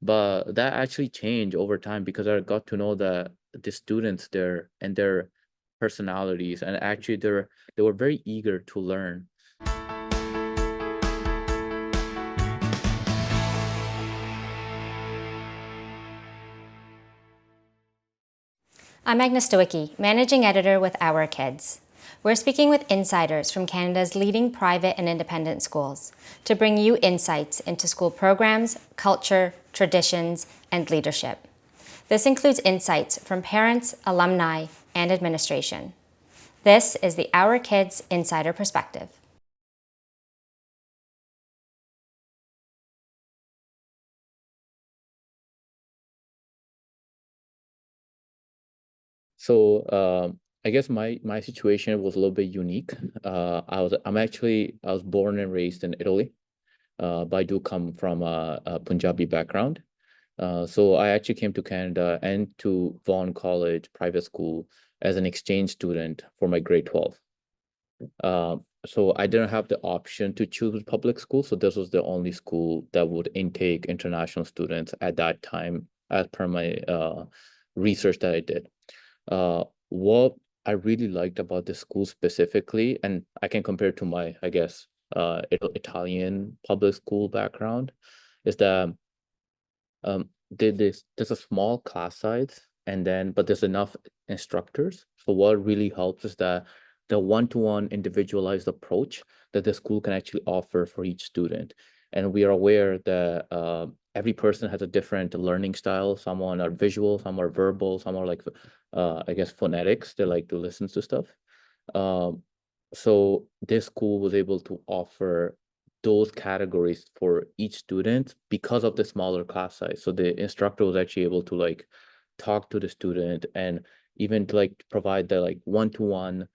But that actually changed over time because I got to know the students there and their personalities, and actually they were very eager to learn. I'm Agnes Stowicki, Managing Editor with Our Kids. We're speaking with insiders from Canada's leading private and independent schools to bring you insights into school programs, culture, traditions, and leadership. This includes insights from parents, alumni, and administration. This is the Our Kids Insider Perspective. So I guess my situation was a little bit unique. I was born and raised in Italy, but I do come from a Punjabi background. So I actually came to Canada and to Vaughan College private school as an exchange student for my grade 12. So I didn't have the option to choose public school. So this was the only school that would intake international students at that time, as per my research that I did. What I really liked about the school specifically, and I can compare it to my, I guess, Italian public school background, is that there's a small class size, and then but there's enough instructors. So what really helps is that the one-to-one individualized approach that the school can actually offer for each student. And we are aware that every person has a different learning style. Some are visual, some are verbal, some are like I guess phonetics. They like to listen to stuff. Um, so this school was able to offer those categories for each student because of the smaller class size. So the instructor was actually able to like talk to the student and even to like provide the like one-to-one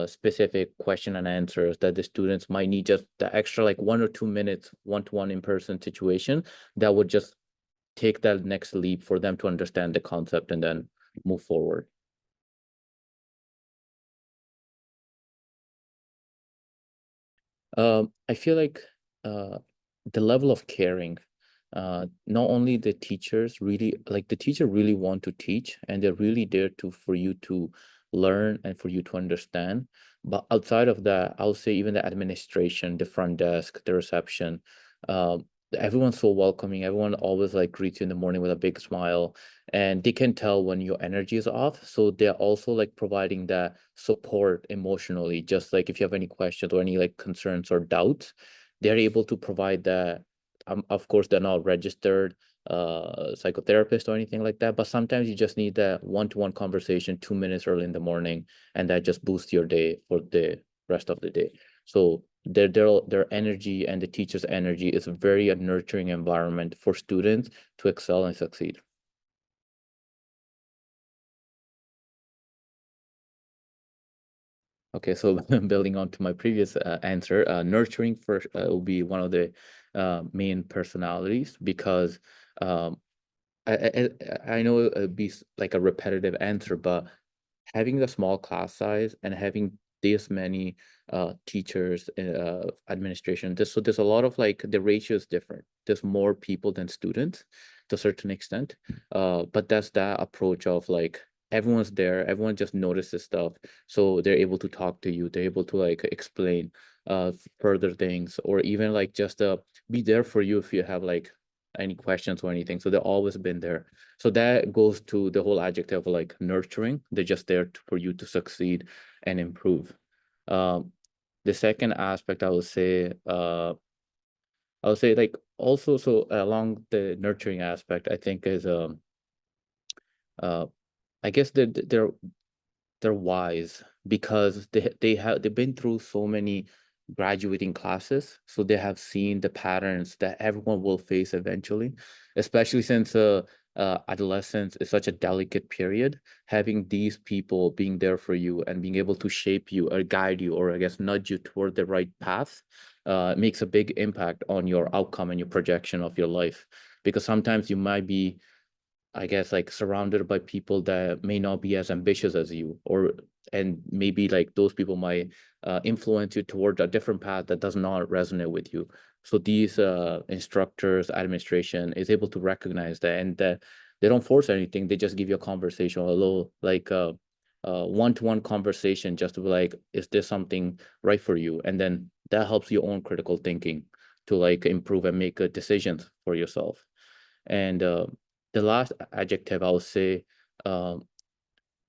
specific question and answers that the students might need, just the extra like 1 or 2 minutes one-to-one in-person situation that would just take that next leap for them to understand the concept and then move forward. I feel like uh, the level of caring, not only the teachers really like the teacher really want to teach and they're really there to for you to learn and for you to understand. But outside of that, I'll say even the administration, the front desk, the reception, um, everyone's so welcoming. Everyone always like greets you in the morning with a big smile, and they can tell when your energy is off. So they're also like providing that support emotionally, just like if you have any questions or any like concerns or doubts, they're able to provide that. Of course, they're not registered psychotherapist or anything like that, but sometimes you just need that one-to-one conversation 2 minutes early in the morning, and that just boosts your day for the rest of the day. So their energy and the teacher's energy is a very nurturing environment for students to excel and succeed. Okay, so building on to my previous answer, nurturing first will be one of the main personalities because um, I know it'd be like a repetitive answer, but having the small class size and having this many teachers, administration, there's a lot of like the ratio is different. There's more people than students to a certain extent. But that's that approach of like everyone's there, everyone just notices stuff, so they're able to talk to you, they're able to like explain further things, or even like just be there for you if you have like any questions or anything. So they've always been there. So that goes to the whole adjective of like nurturing. They're just there for you to succeed and improve. Um, the second aspect I would say like also so along the nurturing aspect, I think is uh I guess they're wise because they've been through so many graduating classes, so they have seen the patterns that everyone will face eventually, especially since adolescence is such a delicate period. Having these people being there for you and being able to shape you or guide you or I guess nudge you toward the right path makes a big impact on your outcome and your projection of your life, because sometimes you might be I guess like surrounded by people that may not be as ambitious as you, or and maybe like those people might influence you toward a different path that does not resonate with you. So these instructors, administration is able to recognize that, and that they don't force anything. They just give you a conversation, a little like one-to-one conversation, just to be like, is this something right for you? And then that helps your own critical thinking to like improve and make decisions for yourself. And the last adjective I would say, um,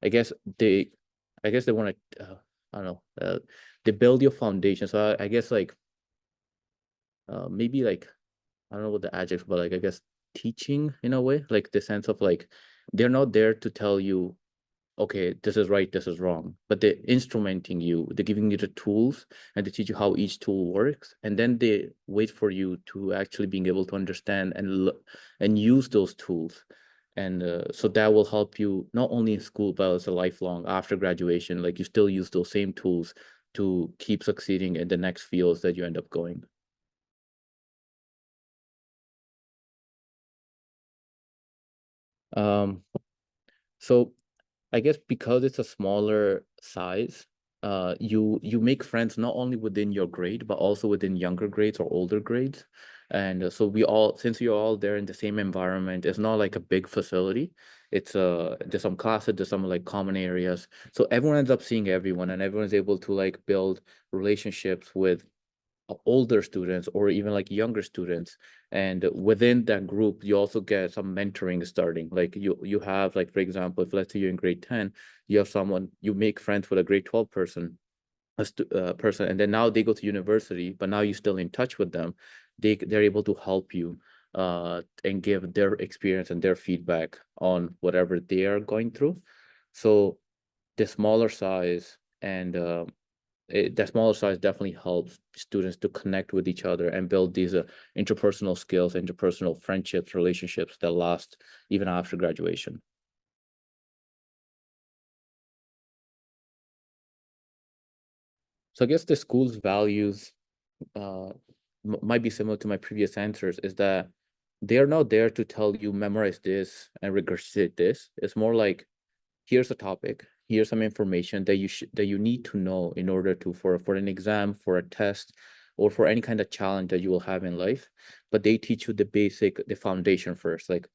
I guess they, I guess they want to, I don't know, they build your foundation. So I guess like maybe like I don't know what the adjective, but like I guess teaching in a way, like the sense of like they're not there to tell you, okay, this is right, this is wrong, but they're instrumenting you, they're giving you the tools and they teach you how each tool works, and then they wait for you to actually being able to understand and use those tools. And so that will help you not only in school, but as a lifelong after graduation, like you still use those same tools to keep succeeding in the next fields that you end up going. Um, so I guess because it's a smaller size, you make friends not only within your grade, but also within younger grades or older grades. And so we all, since you're all there in the same environment, it's not like a big facility. It's there's some classes, there's some like common areas. So everyone ends up seeing everyone, and everyone's able to like build relationships with older students or even like younger students. And within that group you also get some mentoring starting, like you have like, for example, if let's say you're in grade 10, you have someone, you make friends with a grade 12 person, person, and then now they go to university, but now you're still in touch with them. They're able to help you and give their experience and their feedback on whatever they are going through. So the smaller size and that smaller size definitely helps students to connect with each other and build these interpersonal skills, interpersonal friendships, relationships that last even after graduation. So I guess the school's values uh, might be similar to my previous answers, is that they are not there to tell you memorize this and regurgitate this. It's more like, here's a topic, here's some information that you need to know in order to for an exam, for a test, or for any kind of challenge that you will have in life. But they teach you the foundation first, like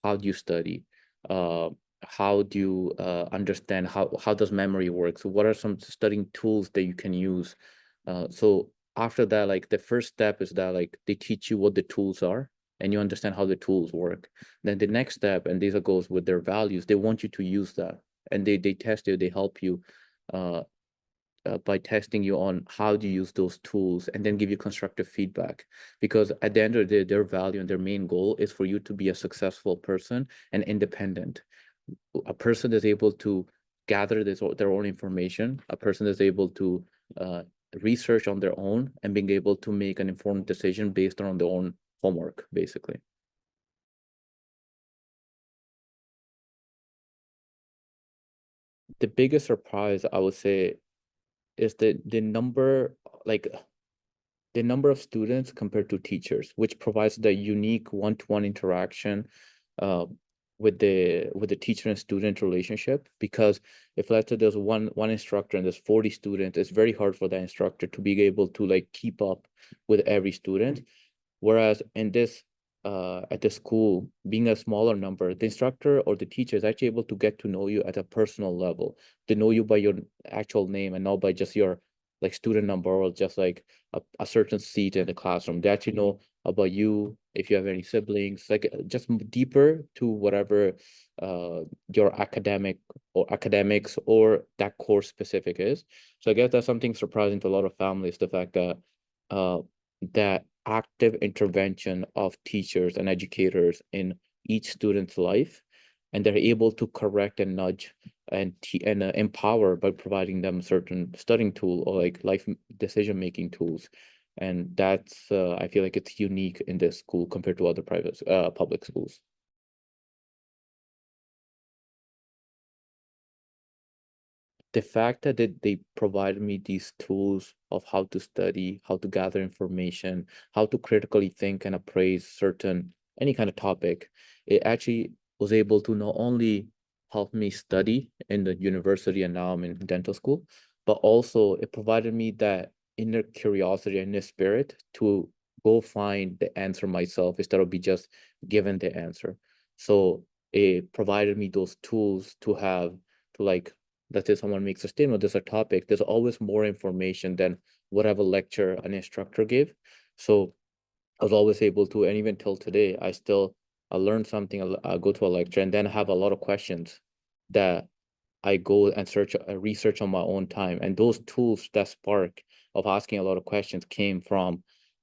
how do you study, uh, how do you understand how does memory work, so what are some studying tools that you can use. So after that, like the first step is that like they teach you what the tools are and you understand how the tools work. Then the next step, and these are goes with their values, they want you to use that, and they test you, they help you uh, by testing you on how do you use those tools, and then give you constructive feedback. Because at the end of the day, their value and their main goal is for you to be a successful person and independent. A person is able to gather their own information, a person is able to uh, research on their own and being able to make an informed decision based on their own homework, basically. The biggest surprise, I would say, is the number, like the number of students compared to teachers, which provides the unique one-to-one interaction uh, with the teacher and student relationship. Because if let's say there's one instructor and there's 40 students, it's very hard for that instructor to be able to like keep up with every student. Whereas in this, at the school, being a smaller number, the instructor or the teacher is actually able to get to know you at a personal level. They know you by your actual name and not by just your like student number or just like a certain seat in the classroom. They actually know about you, if you have any siblings, like just deeper to whatever uh your academics or that course specific is. So I guess that's something surprising to a lot of families, the fact that uh that active intervention of teachers and educators in each student's life, and they're able to correct and nudge and empower by providing them certain studying tool or like life decision making tools. And that's I feel like it's unique in this school compared to other private public schools. The fact that they provided me these tools of how to study, how to gather information, how to critically think and appraise certain any kind of topic, it actually was able to not only help me study in the university and now I'm in dental school, but also it provided me that inner curiosity and inner spirit to go find the answer myself instead of be just given the answer. So it provided me those tools to have to like, let's say someone makes a statement, there's a topic, there's always more information than whatever lecture an instructor gave. So I was always able to, and even till today, I learn something, I go to a lecture and then have a lot of questions that I go and research on my own time. And those tools, that spark of asking a lot of questions came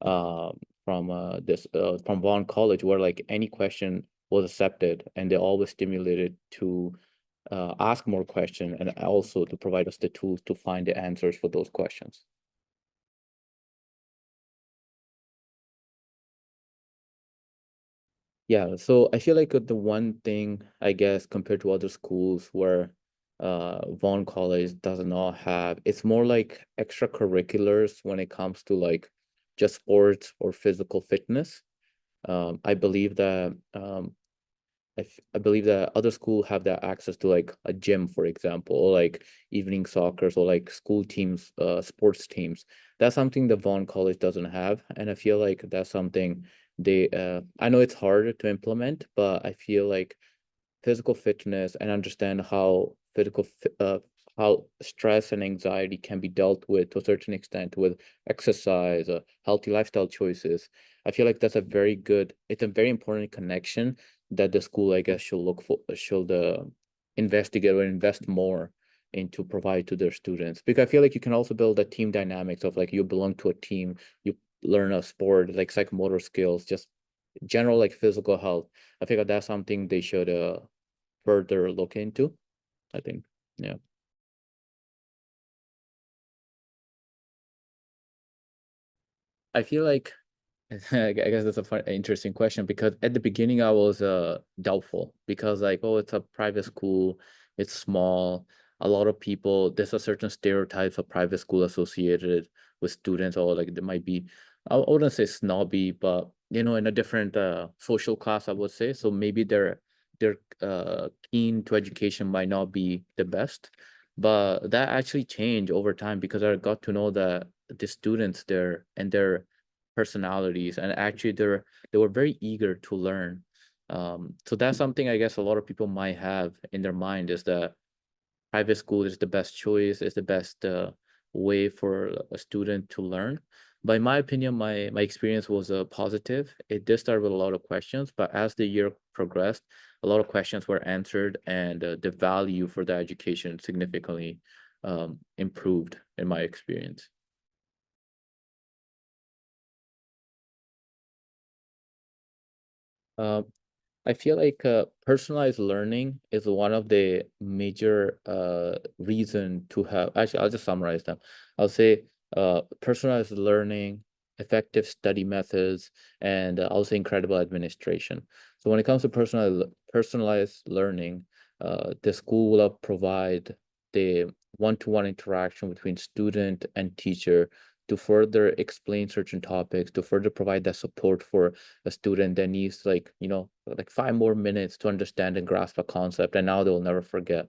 uh, from Vaughan College, where like any question was accepted and they always stimulated to ask more questions and also to provide us the tools to find the answers for those questions. Yeah, so I feel like the one thing, I guess, compared to other schools where Vaughan College does not have, it's more like extracurriculars when it comes to like just sports or physical fitness. I believe that I believe that other school have that access to like a gym, for example, or like evening soccer or like school teams, sports teams. That's something that Vaughan College doesn't have, and I feel like that's something I know it's hard to implement, but I feel like physical fitness and understand how stress and anxiety can be dealt with to a certain extent with exercise, healthy lifestyle choices. I feel like it's a very important connection that the school, I guess, should investigate or invest more into provide to their students. Because I feel like you can also build a team dynamics of like you belong to a team, you learn a sport, like psychomotor skills, just general like physical health. I feel like that's something they should further look into, I think. Yeah. I feel like I guess that's a interesting question because at the beginning I was doubtful because like, oh, it's a private school, it's small, a lot of people, there's a certain stereotypes of private school associated with students, or like there might be, I wouldn't say snobby, but in a different social class, I would say. So maybe their keen to education might not be the best. But that actually changed over time because I got to know that the students there and their personalities, and actually they were very eager to learn. So that's something I guess a lot of people might have in their mind, is that private school is the best choice, is the best way for a student to learn. But in my opinion, my experience was positive. It did start with a lot of questions, but as the year progressed, a lot of questions were answered, and the value for the education significantly improved in my experience. Um, I feel like personalized learning is one of the major reason to have. Actually, I'll just summarize them. I'll say personalized learning, effective study methods, and I'll say incredible administration. So when it comes to personalized learning, the school will provide the one-to-one interaction between student and teacher to further explain certain topics, to further provide that support for a student that needs like 5 more minutes to understand and grasp a concept, and now they will never forget.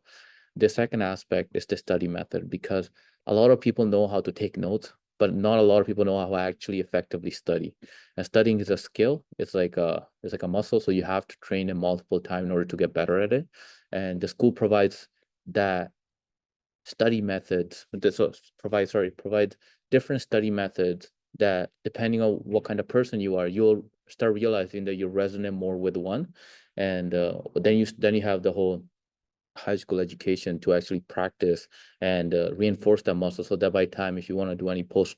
The second aspect is the study method, because a lot of people know how to take notes, but not a lot of people know how to actually effectively study. And studying is a skill. It's like a muscle, so you have to train it multiple times in order to get better at it. And the school provides that study methods this provide different study methods that, depending on what kind of person you are, you'll start realizing that you resonate more with one. And then you have the whole high school education to actually practice and reinforce that muscle, so that by time if you want to do any post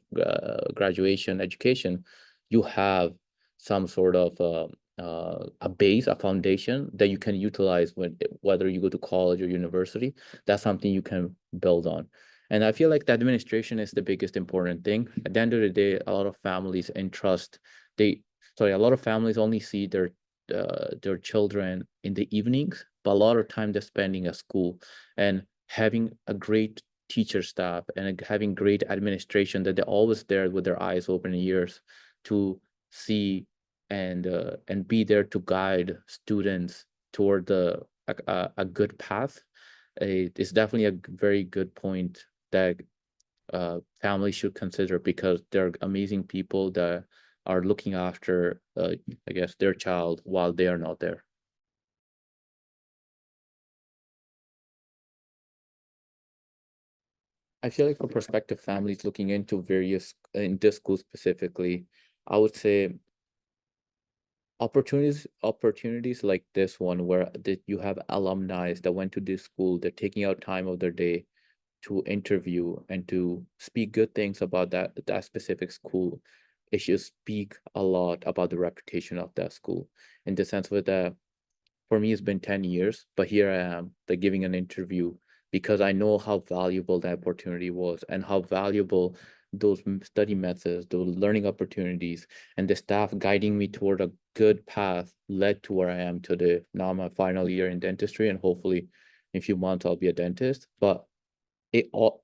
graduation education, you have some sort of a base, a foundation that you can utilize whether you go to college or university. That's something you can build on. And I feel like the administration is the biggest important thing. At the end of the day, a lot of families entrust they sorry a lot of families only see their children in the evenings, but a lot of time they're spending at school. And having a great teacher staff and having great administration, that they're always there with their eyes open and ears to see and be there to guide students toward a good path, it's definitely a very good point that families should consider, because they're amazing people that are looking after, I guess, their child while they are not there. I feel like for prospective families looking into various in this school specifically, I would say opportunities like this one, where that you have alumni that went to this school, they're taking out time of their day to interview and to speak good things about that specific school. It should speak a lot about the reputation of that school, in the sense with that, for me it's been 10 years, but here I am like giving an interview because I know how valuable that opportunity was, and how valuable those study methods, those learning opportunities, and the staff guiding me toward a good path led to where I am today. Now I'm a final year in dentistry, and hopefully in a few months I'll be a dentist. But it all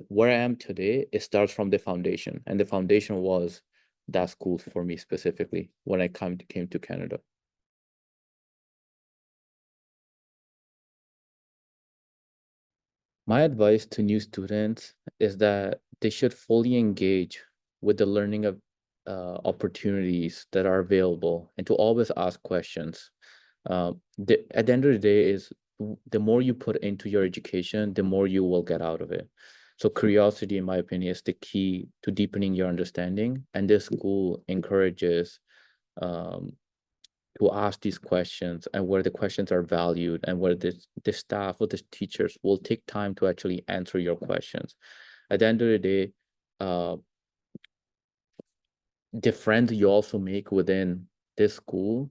where I am today, it starts from the foundation, and the foundation was that school for me specifically when I came to Canada. My advice to new students is that they should fully engage with the learning of opportunities that are available, and to always ask questions. At the end of the day, is the more you put into your education, the more you will get out of it. So curiosity, in my opinion, is the key to deepening your understanding, and this school encourages um, to ask these questions, and where the questions are valued, and where the staff or the teachers will take time to actually answer your questions. At the end of the day, uh, the friends you also make within this school,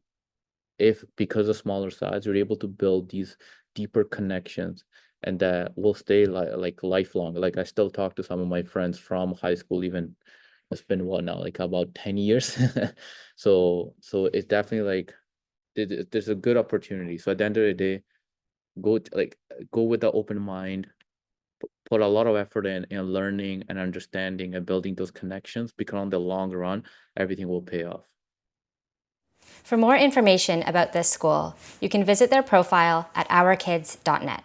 if because of smaller size, you're able to build these deeper connections, and that will stay like lifelong. Like I still talk to some of my friends from high school, even it's been what now, like about 10 years. So it's definitely like there's a good opportunity. So at the end of the day, go with the open mind, put a lot of effort in learning and understanding and building those connections, because on the long run, everything will pay off. For more information about this school, you can visit their profile at ourkids.net.